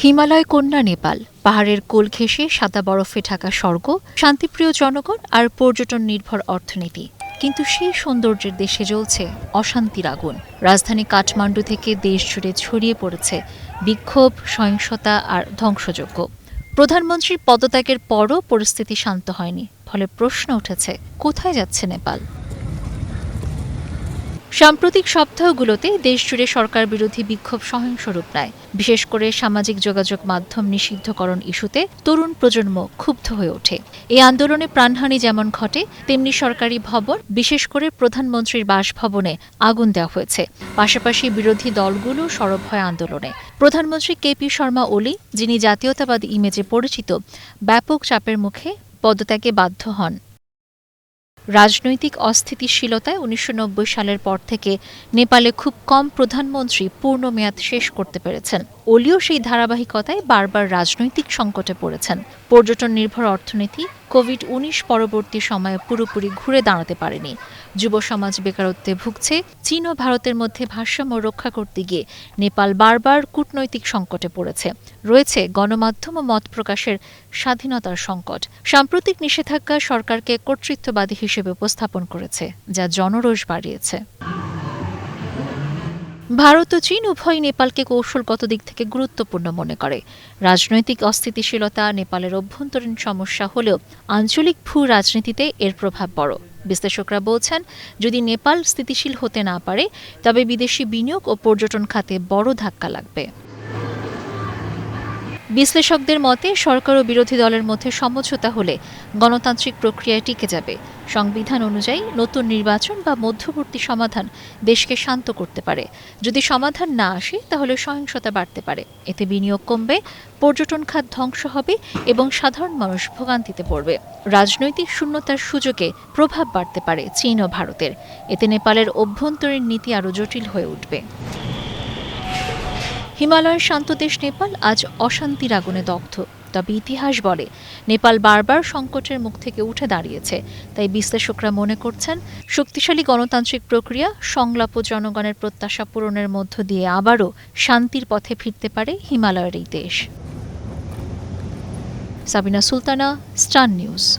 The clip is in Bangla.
হিমালয় কন্যা নেপাল, পাহাড়ের কোল ঘেঁষে সাদা বরফে ঢাকা স্বর্গ, শান্তিপ্রিয় জনগণ আর পর্যটন নির্ভর অর্থনীতি। কিন্তু সেই সৌন্দর্যের দেশে জ্বলছে অশান্তির আগুন। রাজধানী কাঠমান্ডু থেকে দেশ জুড়ে ছড়িয়ে পড়েছে বিক্ষোভ, সহিংসতা আর ধ্বংসযজ্ঞ। প্রধানমন্ত্রীর পদত্যাগের পরও পরিস্থিতি শান্ত হয়নি। ফলে প্রশ্ন উঠেছে, কোথায় যাচ্ছে নেপাল? সাম্প্রতিক সপ্তাহগুলোতে দেশজুড়ে সরকার বিরোধী বিক্ষোভ সহিংস রূপ নেয়। বিশেষ করে সামাজিক যোগাযোগ মাধ্যম নিষিদ্ধকরণ ইস্যুতে তরুণ প্রজন্ম ক্ষুব্ধ হয়ে ওঠে। এই আন্দোলনে প্রাণহানি যেমন ঘটে, তেমনি সরকারি ভবন, বিশেষ করে প্রধানমন্ত্রীর বাসভবনে আগুন দেওয়া হয়েছে। পাশাপাশি বিরোধী দলগুলো সরব হয় আন্দোলনে। প্রধানমন্ত্রী কেপি শর্মা ওলি, যিনি জাতীয়তাবাদী ইমেজে পরিচিত, ব্যাপক চাপের মুখে পদত্যাগে বাধ্য হন। রাজনৈতিক অস্থিতিশীলতায় ১৯৯০ সালের পর থেকে নেপালে খুব কম প্রধানমন্ত্রী পূর্ণ মেয়াদ শেষ করতে পেরেছেন। ওলিও সেই ধারাবাহিকতায় বারবার রাজনৈতিক সংকটে পড়েছেন। পর্যটন নির্ভর অর্থনীতি কোভিড-১৯ পরবর্তী সময়ে পুরোপুরি ঘুরে দাঁড়াতে পারেনি। যুব সমাজ বেকারত্বে ভুগছে। চীন ও ভারতের মধ্যে ভারসাম্য রক্ষা করতে গিয়ে নেপাল বারবার কূটনৈতিক সংকটে পড়েছে। রয়েছে গণমাধ্যম ও মত প্রকাশের স্বাধীনতার সংকট। সাম্প্রতিক নিষেধাজ্ঞা সরকারকে কর্তৃত্ববাদী হিসেবে উপস্থাপন করেছে, যা জনরোষ বাড়িয়েছে। ভারত ও চীন উভয়ই নেপালকে কৌশলগত দিক থেকে গুরুত্বপূর্ণ মনে করে। রাজনৈতিক অস্থিতিশীলতা নেপালের অভ্যন্তরীণ সমস্যা হলেও আঞ্চলিক ভূ রাজনীতিতে এর প্রভাব বড়। বিশ্লেষকরা বলছেন, যদি নেপাল স্থিতিশীল হতে না পারে, তবে বিদেশি বিনিয়োগ ও পর্যটন খাতে বড় ধাক্কা লাগবে। বিশ্লেষকদের মতে, সরকার ও বিরোধী দলের মধ্যে সমঝোতা হলে গণতান্ত্রিক প্রক্রিয়ায় টিকে যাবে। সংবিধান অনুযায়ী নতুন নির্বাচন বা মধ্যবর্তী সমাধান দেশকে শান্ত করতে পারে। যদি সমাধান না আসে, তাহলে সহিংসতা বাড়তে পারে। এতে বিনিয়োগ কমবে, পর্যটন খাত ধ্বংস হবে এবং সাধারণ মানুষ ভোগান্তিতে পড়বে। রাজনৈতিক শূন্যতার সুযোগে প্রভাব বাড়তে পারে চীন ও ভারতের। এতে নেপালের অভ্যন্তরীণ নীতি আরও জটিল হয়ে উঠবে। হিমালয়ের শান্ত দেশ নেপাল আজ অশান্তির আগুনে দগ্ধ। তবে ইতিহাস বলে, নেপাল বারবার সংকটের মুখ থেকে উঠে দাঁড়িয়েছে। তাই বিশ্লেষকরা মনে করছেন, শক্তিশালী গণতান্ত্রিক প্রক্রিয়া, সংলাপ ও জনগণের প্রত্যাশা পূরণের মধ্য দিয়ে আবারও শান্তির পথে ফিরতে পারে হিমালয়ের এই দেশ। Sabina Sultana, star news.